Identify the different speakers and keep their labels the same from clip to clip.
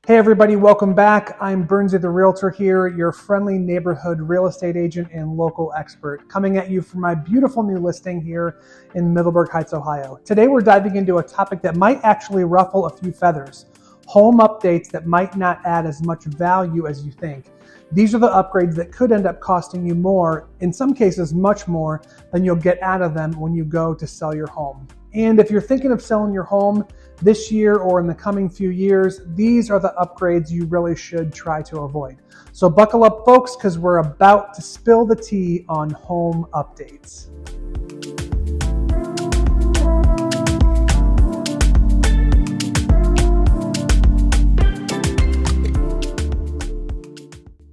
Speaker 1: Hey everybody, welcome back. I'm Bernsey the Realtor here, your friendly neighborhood real estate agent and local expert, coming at you from my beautiful new listing here in Middleburg Heights, Ohio. Today we're diving into a topic that might actually ruffle a few feathers, home updates that might not add as much value as you think. These are the upgrades that could end up costing you more, in some cases much more, than you'll get out of them when you go to sell your home. And if you're thinking of selling your home this year or in the coming few years, these are the upgrades you really should try to avoid. So buckle up, folks, because we're about to spill the tea on home updates.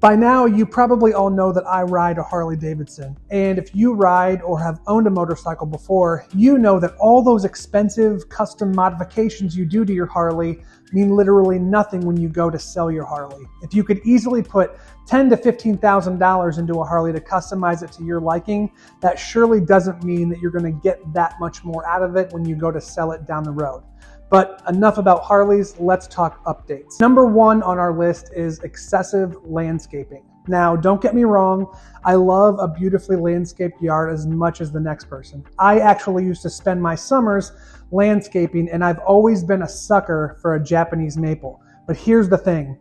Speaker 1: By now, you probably all know that I ride a Harley Davidson. And if you ride or have owned a motorcycle before, you know that all those expensive custom modifications you do to your Harley mean literally nothing when you go to sell your Harley. If you could easily put $10,000 to $15,000 into a Harley to customize it to your liking, that surely doesn't mean that you're going to get that much more out of it when you go to sell it down the road. But enough about Harleys, let's talk updates. Number one on our list is excessive landscaping. Now, don't get me wrong, I love a beautifully landscaped yard as much as the next person. I actually used to spend my summers landscaping, and I've always been a sucker for a Japanese maple. But here's the thing.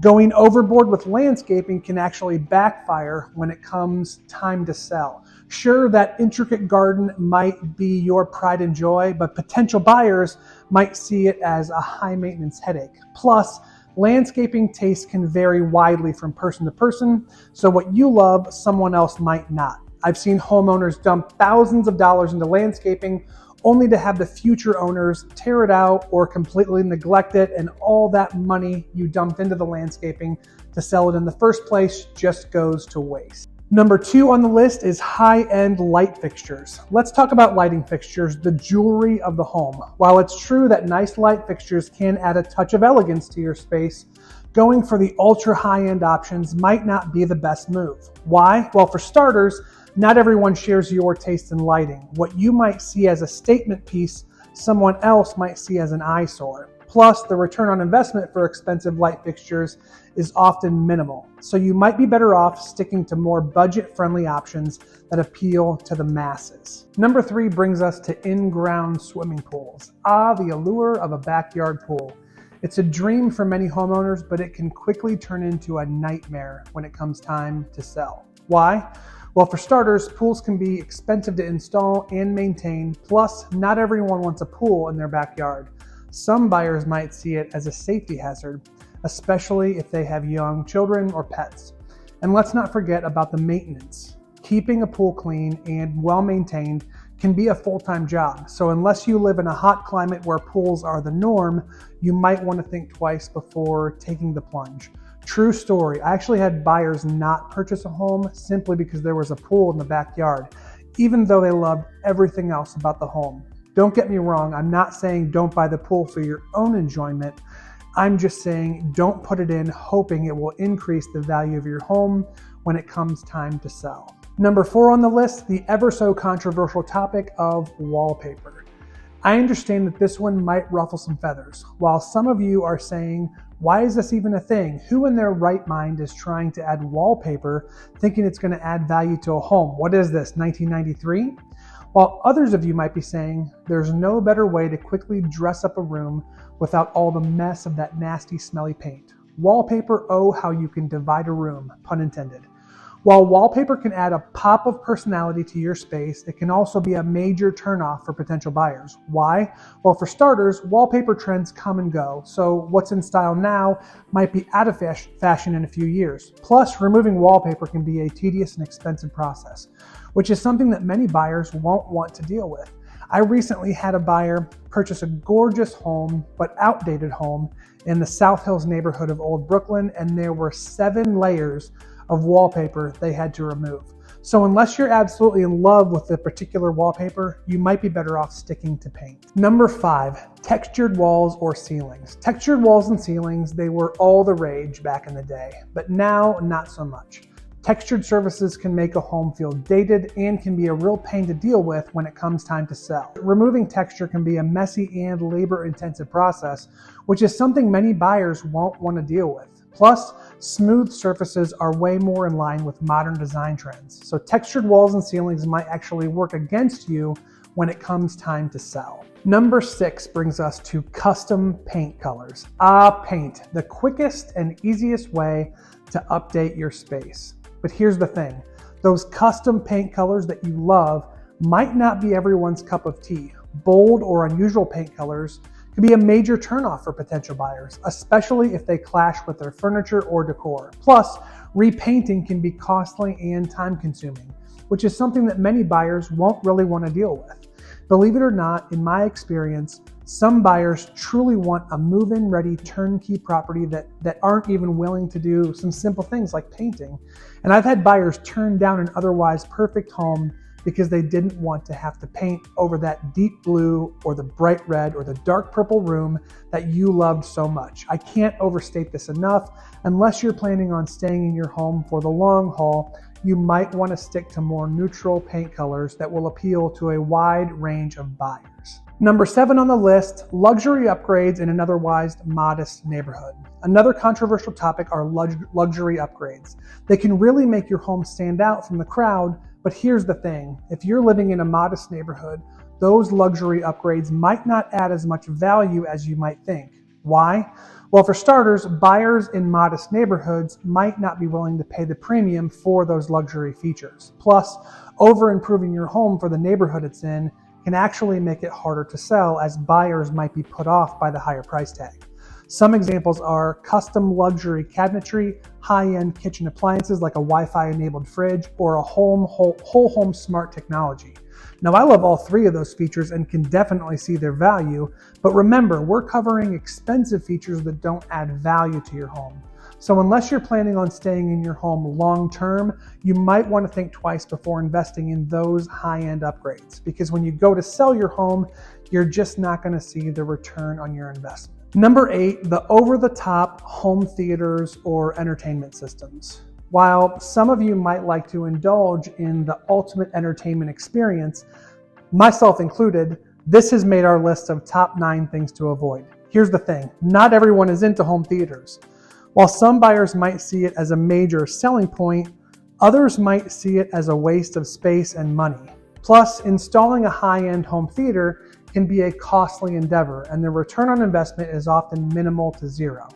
Speaker 1: Going overboard with landscaping can actually backfire when it comes time to sell. Sure, that intricate garden might be your pride and joy, but potential buyers might see it as a high maintenance headache. Plus, landscaping tastes can vary widely from person to person, so what you love, someone else might not. I've seen homeowners dump thousands of dollars into landscaping only to have the future owners tear it out or completely neglect it, and all that money you dumped into the landscaping to sell it in the first place just goes to waste. Number two on the list is high-end light fixtures. Let's talk about lighting fixtures, the jewelry of the home. While it's true that nice light fixtures can add a touch of elegance to your space, going for the ultra high-end options might not be the best move. Why? Well, for starters, not everyone shares your taste in lighting. What you might see as a statement piece, someone else might see as an eyesore. Plus, the return on investment for expensive light fixtures is often minimal. So you might be better off sticking to more budget-friendly options that appeal to the masses. Number three brings us to in-ground swimming pools. Ah, the allure of a backyard pool. It's a dream for many homeowners, but it can quickly turn into a nightmare when it comes time to sell. Why? Well, for starters, pools can be expensive to install and maintain, plus not everyone wants a pool in their backyard. Some buyers might see it as a safety hazard, especially if they have young children or pets. And let's not forget about the maintenance. Keeping a pool clean and well maintained can be a full-time job. So unless you live in a hot climate where pools are the norm, you might want to think twice before taking the plunge. True story. I actually had buyers not purchase a home simply because there was a pool in the backyard, even though they loved everything else about the home. Don't get me wrong, I'm not saying don't buy the pool for your own enjoyment. I'm just saying don't put it in hoping it will increase the value of your home when it comes time to sell. Number four on the list, the ever so controversial topic of wallpaper. I understand that this one might ruffle some feathers. While some of you are saying, why is this even a thing? Who in their right mind is trying to add wallpaper thinking it's going to add value to a home? What is this, 1993? While others of you might be saying, there's no better way to quickly dress up a room without all the mess of that nasty, smelly paint. Wallpaper, oh, how you can divide a room, pun intended. While wallpaper can add a pop of personality to your space, it can also be a major turnoff for potential buyers. Why? Well, for starters, wallpaper trends come and go, so what's in style now might be out of fashion in a few years. Plus, removing wallpaper can be a tedious and expensive process, which is something that many buyers won't want to deal with. I recently had a buyer purchase a gorgeous home, but outdated home, in the South Hills neighborhood of Old Brooklyn, and there were 7 layers of wallpaper they had to remove. So unless you're absolutely in love with the particular wallpaper, you might be better off sticking to paint. Number 5, textured walls or ceilings. Textured walls and ceilings, they were all the rage back in the day, but now not so much. Textured surfaces can make a home feel dated and can be a real pain to deal with when it comes time to sell. Removing texture can be a messy and labor-intensive process, which is something many buyers won't want to deal with. Plus, smooth surfaces are way more in line with modern design trends, so textured walls and ceilings might actually work against you when it comes time to sell. Number 6 brings us to custom paint colors. Paint, the quickest and easiest way to update your space. But here's the thing, those custom paint colors that you love might not be everyone's cup of tea. Bold or unusual paint colors can be a major turnoff for potential buyers, especially if they clash with their furniture or decor. Plus, repainting can be costly and time-consuming, which is something that many buyers won't really want to deal with. Believe it or not, in my experience, some buyers truly want a move-in ready turnkey property that aren't even willing to do some simple things like painting. And I've had buyers turn down an otherwise perfect home because they didn't want to have to paint over that deep blue or the bright red or the dark purple room that you loved so much. I can't overstate this enough. Unless you're planning on staying in your home for the long haul, you might want to stick to more neutral paint colors that will appeal to a wide range of buyers. Number 7 on the list, luxury upgrades in an otherwise modest neighborhood. Another controversial topic are luxury upgrades. They can really make your home stand out from the crowd, but here's the thing, if you're living in a modest neighborhood, those luxury upgrades might not add as much value as you might think. Why? Well, for starters, buyers in modest neighborhoods might not be willing to pay the premium for those luxury features. Plus, over-improving your home for the neighborhood it's in can actually make it harder to sell, as buyers might be put off by the higher price tag. Some examples are custom luxury cabinetry, high-end kitchen appliances like a Wi-Fi enabled fridge, or a whole home smart technology. Now, I love all 3 of those features and can definitely see their value, but remember, we're covering expensive features that don't add value to your home. So unless you're planning on staying in your home long term, you might want to think twice before investing in those high-end upgrades, because when you go to sell your home, you're just not going to see the return on your investment. Number 8, the over-the-top home theaters or entertainment systems. While some of you might like to indulge in the ultimate entertainment experience, myself included, this has made our list of top 9 things to avoid. Here's the thing, not everyone is into home theaters. While some buyers might see it as a major selling point, others might see it as a waste of space and money. Plus, installing a high-end home theater can be a costly endeavor, and the return on investment is often minimal to zero.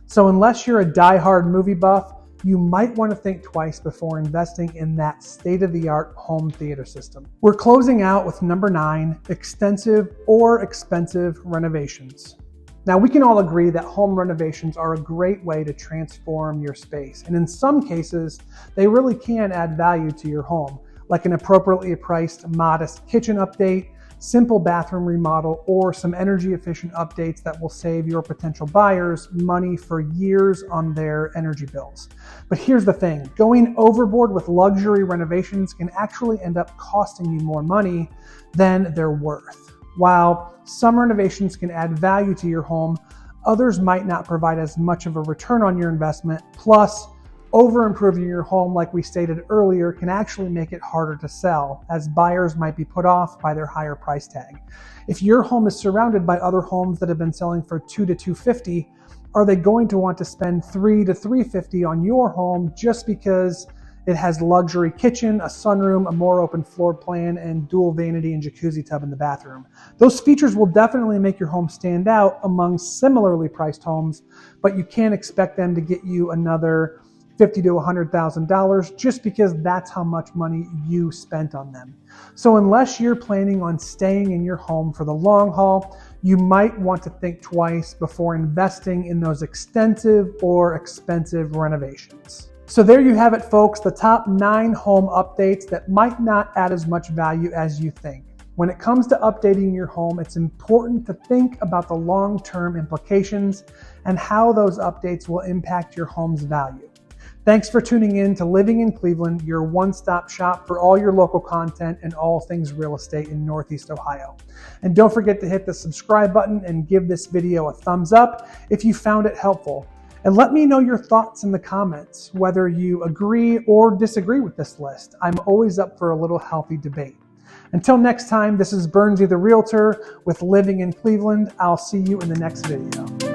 Speaker 1: So unless you're a die-hard movie buff, you might want to think twice before investing in that state-of-the-art home theater system. We're closing out with number 9, extensive or expensive renovations. Now, we can all agree that home renovations are a great way to transform your space, and in some cases, they really can add value to your home, like an appropriately priced, modest kitchen update, simple bathroom remodel, or some energy-efficient updates that will save your potential buyers money for years on their energy bills. But here's the thing, going overboard with luxury renovations can actually end up costing you more money than they're worth. While some renovations can add value to your home, others might not provide as much of a return on your investment. Plus, over-improving your home, like we stated earlier, can actually make it harder to sell, as buyers might be put off by their higher price tag. If your home is surrounded by other homes that have been selling for $200 to $250, are they going to want to spend $300 to $350 on your home just because it has luxury kitchen, a sunroom, a more open floor plan, and dual vanity and jacuzzi tub in the bathroom? Those features will definitely make your home stand out among similarly priced homes, but you can't expect them to get you another $50,000 to $100,000 just because that's how much money you spent on them. So unless you're planning on staying in your home for the long haul, you might want to think twice before investing in those extensive or expensive renovations. So there you have it, folks, the top 9 home updates that might not add as much value as you think. When it comes to updating your home, it's important to think about the long-term implications and how those updates will impact your home's value. Thanks for tuning in to Living in Cleveland, your one-stop shop for all your local content and all things real estate in Northeast Ohio. And don't forget to hit the subscribe button and give this video a thumbs up if you found it helpful. And let me know your thoughts in the comments, whether you agree or disagree with this list. I'm always up for a little healthy debate. Until next time, this is Bernsey the Realtor with Living in Cleveland. I'll see you in the next video.